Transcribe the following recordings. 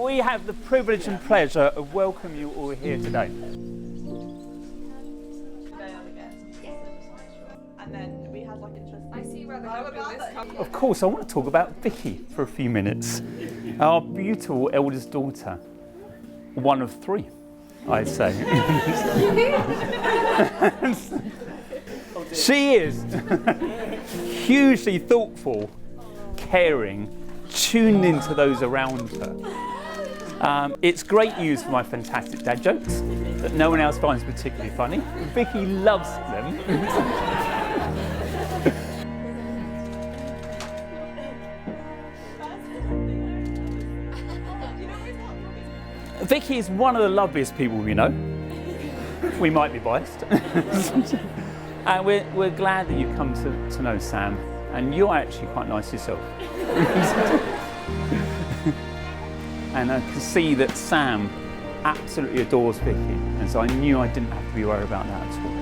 we have the privilege and pleasure of welcoming you all here today. Of course, I want to talk about Vicky for a few minutes. Our beautiful eldest daughter, one of three, I'd say. She is hugely thoughtful, caring, tuned into those around her. It's great news for my fantastic dad jokes that no one else finds particularly funny. Vicky loves them. Vicky is one of the loveliest people we know. We might be biased. And we're glad that you've come to know Sam, and you're actually quite nice yourself. And I can see that Sam absolutely adores Vicky, and so I knew I didn't have to be worried about that at all.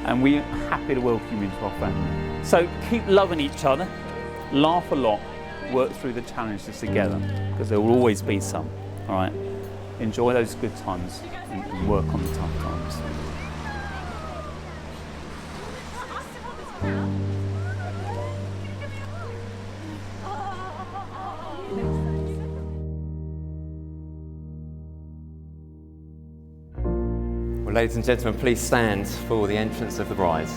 And we're happy to welcome you into our family. So keep loving each other, laugh a lot, work through the challenges together, because there will always be some, all right? Enjoy those good times and work on the tough times. Well, ladies and gentlemen, please stand for the entrance of the bride.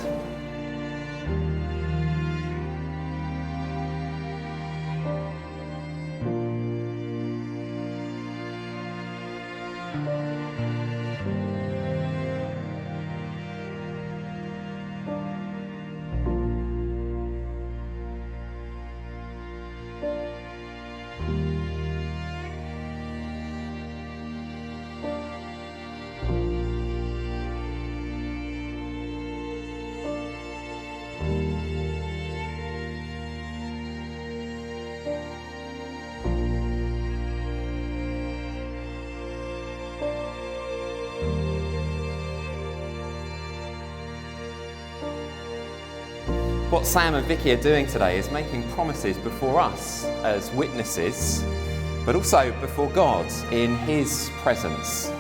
What Sam and Vicky are doing today is making promises before us as witnesses, but also before God in His presence.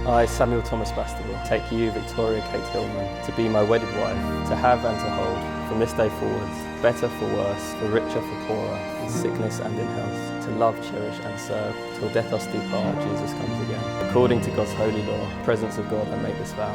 I, Samuel Thomas Bastable, take you, Victoria Kate Hillman, to be my wedded wife, to have and to hold, from this day forwards, better for worse, for richer for poorer, in sickness and in health, to love, cherish and serve, till death us do part, Jesus comes again. According to God's holy law, presence of God, I make this vow.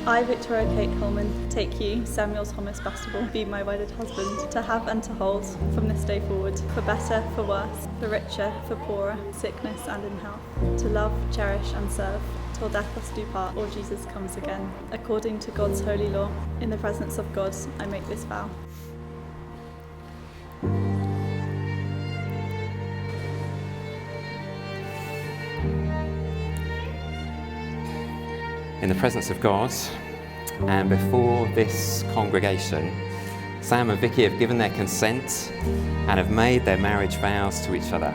I, Victoria Kate Holman, take you, Samuel Thomas Bastable, be my wedded husband, to have and to hold, from this day forward, for better, for worse, for richer, for poorer, sickness and in health, to love, cherish and serve, till death us do part, or Jesus comes again. According to God's holy law, in the presence of God, I make this vow. In the presence of God and before this congregation, Sam and Vicky have given their consent and have made their marriage vows to each other.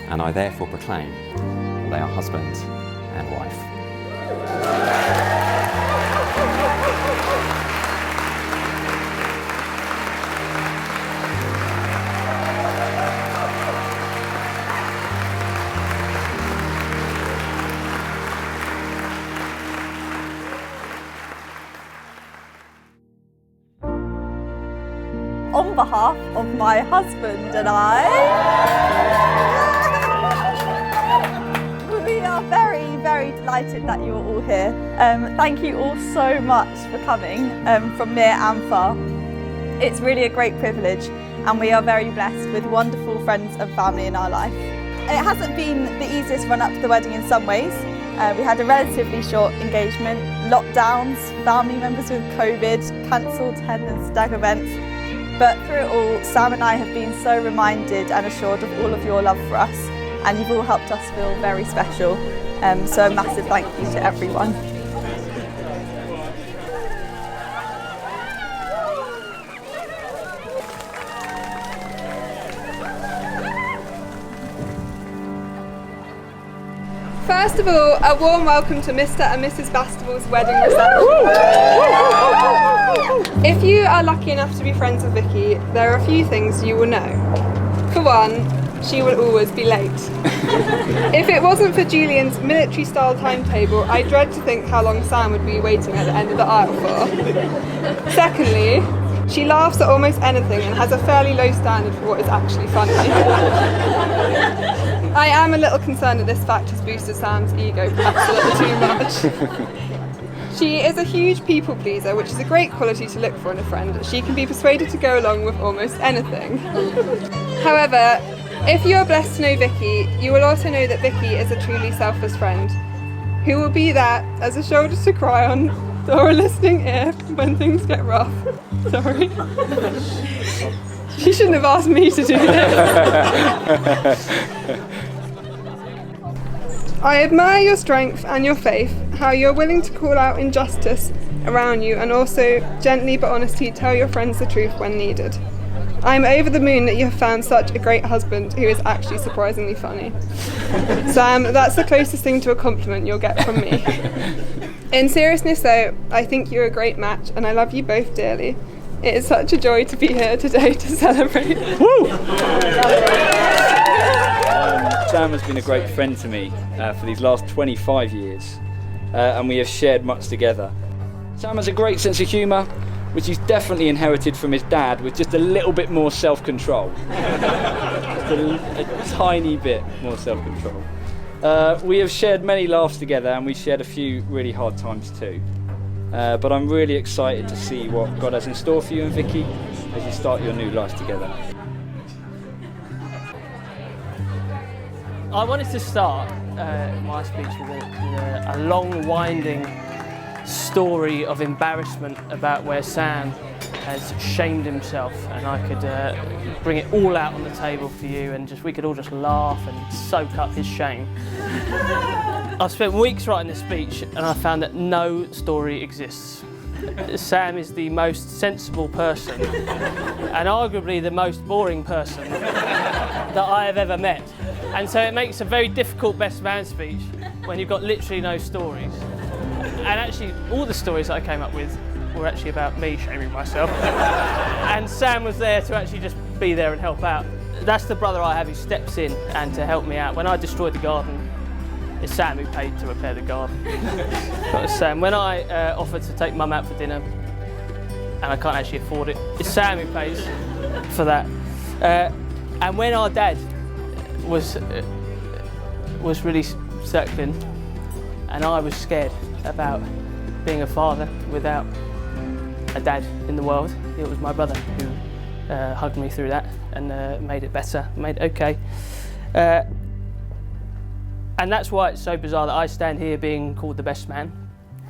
And I therefore proclaim that they are husband and wife. On behalf of my husband and I, we are very, very delighted that you are all here. Thank you all so much for coming from near and far. It's really a great privilege, and we are very blessed with wonderful friends and family in our life. It hasn't been the easiest run up to the wedding in some ways. We had a relatively short engagement, lockdowns, family members with COVID, cancelled hen and stag events. But through it all, Sam and I have been so reminded and assured of all of your love for us, and you've all helped us feel very special. So a massive thank you to everyone. First of all, a warm welcome to Mr. and Mrs. Bastable's wedding reception. If you are lucky enough to be friends with Vicky, there are a few things you will know. For one, she will always be late. If it wasn't for Julian's military-style timetable, I dread to think how long Sam would be waiting at the end of the aisle for. Secondly, she laughs at almost anything and has a fairly low standard for what is actually funny. I am a little concerned that this fact has boosted Sam's ego perhaps a little too much. She is a huge people pleaser, which is a great quality to look for in a friend. She can be persuaded to go along with almost anything. However, if you are blessed to know Vicky, you will also know that Vicky is a truly selfless friend, who will be there as a shoulder to cry on or a listening ear when things get rough. Sorry. She shouldn't have asked me to do this. I admire your strength and your faith, how you're willing to call out injustice around you and also gently but honestly tell your friends the truth when needed. I'm over the moon that you have found such a great husband who is actually surprisingly funny. Sam, that's the closest thing to a compliment you'll get from me. In seriousness though, I think you're a great match and I love you both dearly. It is such a joy to be here today to celebrate. Woo! Sam has been a great friend to me for these last 25 years and we have shared much together. Sam has a great sense of humour, which he's definitely inherited from his dad, with just a little bit more self-control. Just a tiny bit more self-control. We have shared many laughs together and we shared a few really hard times too. But I'm really excited to see what God has in store for you and Vicky as you start your new life together. I wanted to start my speech with a long, winding story of embarrassment about where Sam has shamed himself, and I could bring it all out on the table for you, and we could all just laugh and soak up his shame. I've spent weeks writing this speech, and I found that no story exists. Sam is the most sensible person, and arguably the most boring person that I have ever met. And so it makes a very difficult best man speech when you've got literally no stories. And actually, all the stories that I came up with were actually about me shaming myself. And Sam was there to actually just be there and help out. That's the brother I have who steps in and to help me out. When I destroyed the garden, it's Sam who paid to repair the garden. But it's Sam. When I offered to take Mum out for dinner, and I can't actually afford it, it's Sam who pays for that. And when our dad was really circling, and I was scared about being a father without a dad in the world, it was my brother who hugged me through that and made it better, made it okay. And that's why it's so bizarre that I stand here being called the best man,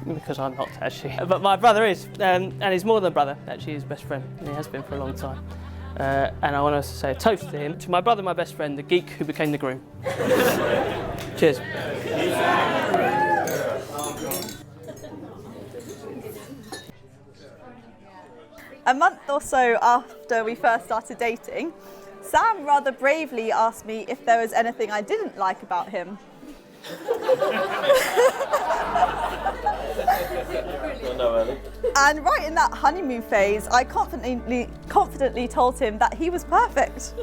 because I'm not actually. But my brother is, and he's more than a brother, actually his best friend, and he has been for a long time. And I want us to say a toast to him, to my brother, my best friend, the geek who became the groom. Cheers. A month or so after we first started dating, Sam rather bravely asked me if there was anything I didn't like about him. And right in that honeymoon phase, I confidently told him that he was perfect.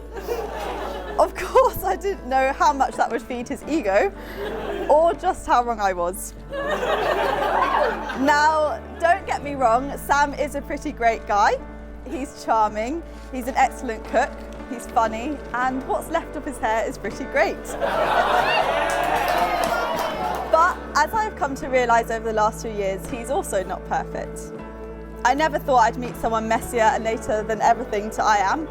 Of course, I didn't know how much that would feed his ego, or just how wrong I was. Now, don't get me wrong, Sam is a pretty great guy. He's charming, he's an excellent cook, he's funny, and what's left of his hair is pretty great. But as I've come to realise over the last 2 years, he's also not perfect. I never thought I'd meet someone messier and later than everything to I am,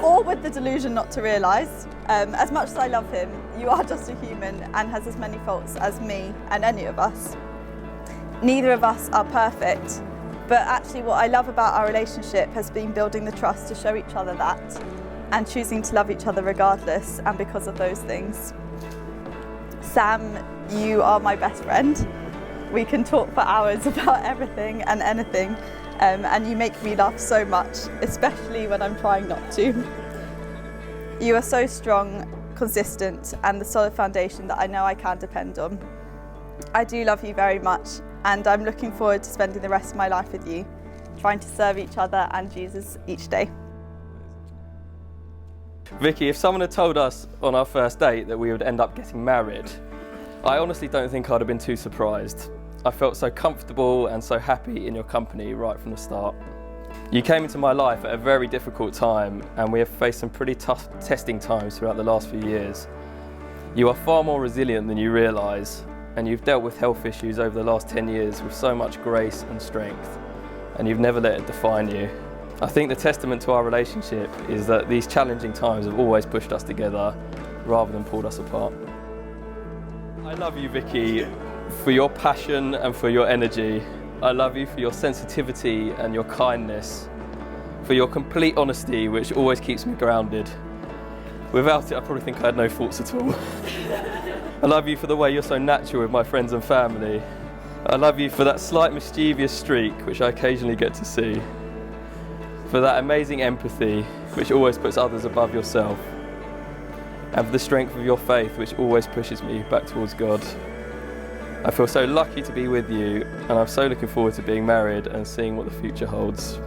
or with the delusion not to realise. As much as I love him, you are just a human and has as many faults as me and any of us. Neither of us are perfect, but actually what I love about our relationship has been building the trust to show each other that, and choosing to love each other regardless and because of those things. Sam, you are my best friend. We can talk for hours about everything and anything, and you make me laugh so much, especially when I'm trying not to. You are so strong, consistent, and the solid foundation that I know I can depend on. I do love you very much, and I'm looking forward to spending the rest of my life with you, trying to serve each other and Jesus each day. Vicky, if someone had told us on our first date that we would end up getting married, I honestly don't think I'd have been too surprised. I felt so comfortable and so happy in your company right from the start. You came into my life at a very difficult time, and we have faced some pretty tough testing times throughout the last few years. You are far more resilient than you realise, and you've dealt with health issues over the last 10 years with so much grace and strength, and you've never let it define you. I think the testament to our relationship is that these challenging times have always pushed us together rather than pulled us apart. I love you, Vicky, for your passion and for your energy. I love you for your sensitivity and your kindness, for your complete honesty, which always keeps me grounded. Without it, I probably think I had no thoughts at all. I love you for the way you're so natural with my friends and family. I love you for that slight mischievous streak, which I occasionally get to see. For that amazing empathy, which always puts others above yourself. And for the strength of your faith, which always pushes me back towards God. I feel so lucky to be with you, and I'm so looking forward to being married and seeing what the future holds.